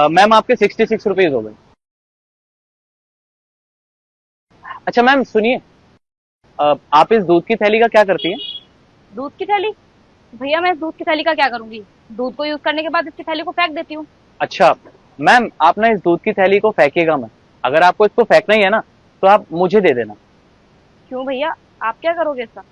Ma'am आपके 66 rupees हो गए। अच्छा मैम सुनिए, आप इस दूध की थैली का क्या करती हैं? दूध की थैली? भैया मैं इस दूध की थैली का क्या करूंगी? दूध को यूज करने के बाद इसकी थैली को फेंक देती हूँ। अच्छा मैम, आप ना इस दूध की थैली को फेंकिएगा मत। अगर आपको इसको फेंकना ही है ना, तो आप मुझे दे देना। क्यों भैया, आप क्या करोगे इसका?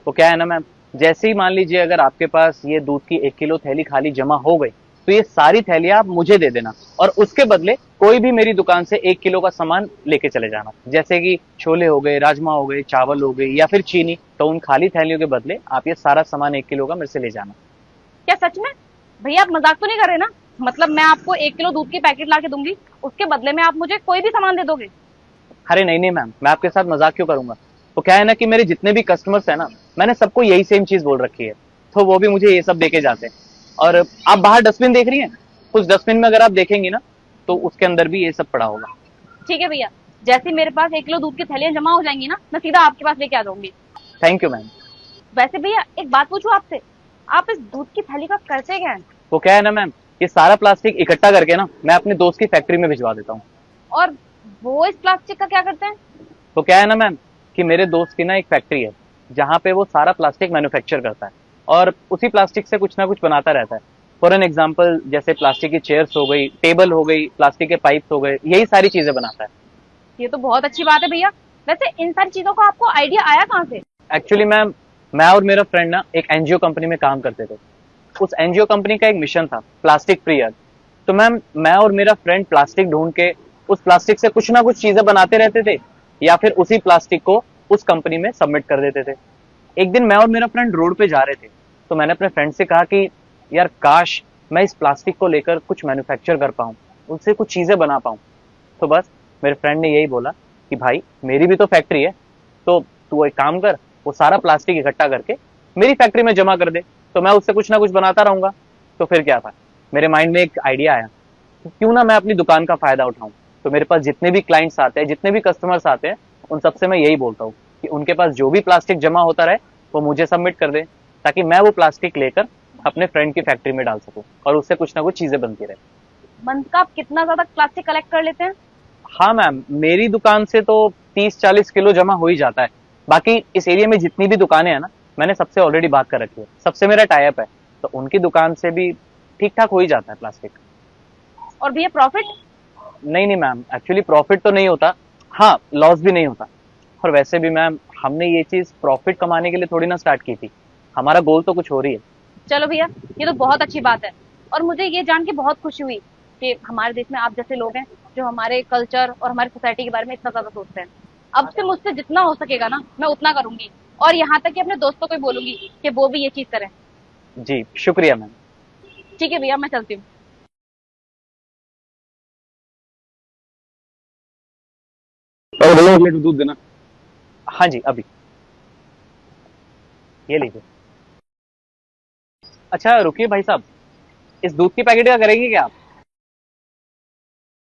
तो क्या है ना मैम, जैसे ही मान लीजिए अगर आपके पास ये दूध की 1 किलो थैली खाली जमा हो गई, तो ये सारी थैलियां आप मुझे दे देना। और उसके बदले कोई भी मेरी दुकान से 1 किलो का सामान लेके चले जाना, जैसे कि छोले हो गए, राजमा हो गए, चावल हो गए या फिर चीनी। तो उन खाली थैलियों के बदले आप ये सारा सामान 1 किलो का मेरे से ले जाना। क्या सच में? भैया आप मजाक तो नहीं कर रहे ना? मतलब मैं आपको 1 किलो दूध की पैकेट ला के दूंगी, उसके बदले में आप मुझे कोई भी सामान दे दोगे? अरे नहीं नहीं मैम, मैं आपके साथ मजाक क्यों करूंगा। तो क्या है ना कि मेरे जितने भी कस्टमर्स है ना, मैंने सबको यही सेम चीज बोल रखी है। तो वो भी मुझे ये सब देके जाते हैं। और आप बाहर डस्टबिन देख रही हैं, उस डस्टबिन में अगर आप देखेंगी ना, तो उसके अंदर भी ये सब पड़ा होगा। ठीक है भैया, जैसे ही मेरे पास 1 किलो दूध की थैलियां जमा हो जाएंगी ना, मैं सीधा आपके पास लेके आ जाऊंगी। Thank you ma'am. वैसे भैया एक बात पूछूं आपसे, आप इस दूध की थैली का करते क्या है? वो क्या है ना मैम, ये सारा प्लास्टिक इकट्ठा करके ना मैं अपने दोस्त की फैक्ट्री में भिजवा देता हूँ। और वो इस प्लास्टिक का क्या करते हैं? तो क्या है ना मैम, कि मेरे दोस्त की ना एक फैक्ट्री है, जहाँ पे वो सारा प्लास्टिक मैन्युफैक्चर करता है। और उसी प्लास्टिक से कुछ ना कुछ बनाता रहता है। फॉर एन एग्जाम्पल, जैसे प्लास्टिक की चेयर्स हो गई, टेबल हो गई, प्लास्टिक के पाइप्स हो गए, यही सारी चीजें बनाता है। ये तो बहुत अच्छी बात है भैया। वैसे इन सारी चीजों का आपको आइडिया आया कहाँ से? एक्चुअली मैम, मैं और मेरा फ्रेंड ना एक एनजीओ कंपनी में काम करते थे। उस एनजीओ कंपनी का एक मिशन था प्लास्टिक फ्री अर्थ। तो मैम, मैं और मेरा फ्रेंड प्लास्टिक ढूंढ के उस प्लास्टिक से कुछ ना कुछ चीजें बनाते रहते थे, या फिर उसी प्लास्टिक को उस कंपनी में सबमिट कर देते थे। एक दिन मैं और मेरा फ्रेंड रोड पे जा रहे थे, तो मैंने अपने फ्रेंड से कहा कि यार काश मैं इस प्लास्टिक को लेकर कुछ मैन्युफैक्चर कर पाऊं, उससे कुछ चीजें बना पाऊं। तो बस मेरे फ्रेंड ने यही बोला कि भाई मेरी भी तो फैक्ट्री है, तो तू एक काम कर, वो सारा प्लास्टिक इकट्ठा करके मेरी फैक्ट्री में जमा कर दे, तो मैं उससे कुछ ना कुछ बनाता रहूंगा। तो फिर क्या था, मेरे माइंड में एक आइडिया आया कि क्यों ना मैं अपनी दुकान का फायदा उठाऊं। तो मेरे पास जितने भी क्लाइंट्स आते हैं, जितने भी कस्टमर्स आते हैं, उन सबसे मैं यही बोलता हूँ कि उनके पास जो भी प्लास्टिक जमा होता रहे, वो मुझे सबमिट कर दे, ताकि मैं वो प्लास्टिक लेकर अपने फ्रेंड की फैक्ट्री में डाल सकूं और उससे कुछ ना कुछ चीजें बनती रहे। मंथ का आप कितना ज्यादा प्लास्टिक कलेक्ट कर लेते हैं? हाँ मैम, मेरी दुकान से तो 30-40 किलो जमा हो ही जाता है। बाकी इस एरिया में जितनी भी दुकानें हैं ना, मैंने सबसे ऑलरेडी बात कर रखी है, सबसे मेरा टाइप है। तो उनकी दुकान से भी ठीक ठाक हो ही जाता है प्लास्टिक। और भैया प्रॉफिट? नहीं नहीं मैम, एक्चुअली प्रॉफिट तो नहीं होता। हाँ, लॉस भी नहीं होता। और वैसे भी मैम, हमने ये चीज प्रॉफिट कमाने के लिए थोड़ी ना स्टार्ट की थी। हमारा गोल तो कुछ और ही है। चलो भैया, ये तो बहुत अच्छी बात है। और मुझे ये जान के बहुत खुशी हुई कि हमारे देश में आप जैसे लोग हैं जो हमारे कल्चर और हमारी सोसाइटी के बारे में इतना ज्यादा सोचते हैं। अब से मुझसे जितना हो सकेगा ना, मैं उतना करूंगी। और यहाँ तक कि अपने दोस्तों को भी बोलूंगी कि वो भी ये चीज करें। जी शुक्रिया मैम। ठीक है भैया, मैं चलती हूँ। और भैया 1 लीटर दूध देना। हाँ जी, अभी ये लीजिए। अच्छा रुकिए भाई साहब, इस दूध की पैकेट का करेंगे क्या आप?